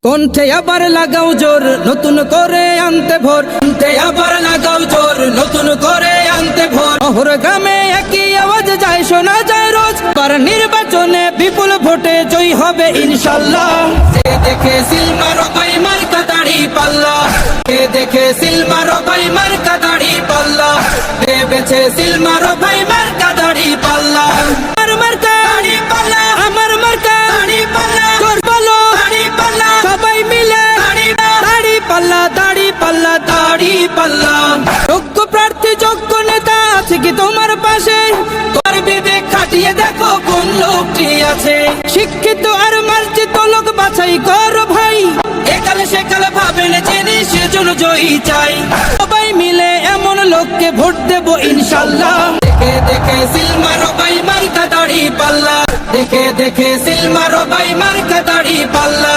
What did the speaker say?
কণ্ঠে আবার লাগাও জোর নতুন করে আনতে ভোর, কণ্ঠে আবার লাগাও জোর নতুন করে আনতে ভোর। শহর গ্রামে একই আওয়াজ যায় শোনা যায় রোজ, পার নির্বাচনে বিপুল ভোটে জয়ী হবে ইনশাল্লাহ। যে দেখে সিলমারো ভাই মার্কা দাড়ি পাল্লা, কে দেখে সিলমারো ভাই মার্কা দাড়ি পাল্লা, ভেবেছে সিলমারো ভাই মার্কা দাড়ি পাল্লা। আমার মার্কা দাড়ি পাল্লা, আমার মার্কা দাড়ি পাল্লা, তোর বলো দাড়ি পাল্লা, সবাই মিলে দাড়ি পাল্লা, দাড়ি পাল্লা, দাড়ি পাল্লা। যোগ্য প্রার্থী যোগ্য নেতা আছে কি তোমার পাশে? তোর বিবেক খাটিয়ে দেখো কোন লোকটি আছে। শিক্ষিত আর মার্জিত লোক বাছাই করো ভাই, একালে সেকালে ভাবেন জেনে সেজন্য জয়ী চাই। সবাই মিলে এমন লোককে ভোট দেব ইনশাল্লাহ। দেখে দেখে সিলমারো ভাই মার্কা দাড়ি পাল্লা, দেখে দেখে সিলমারো ভাই মার্কা দাড়ি পাল্লা।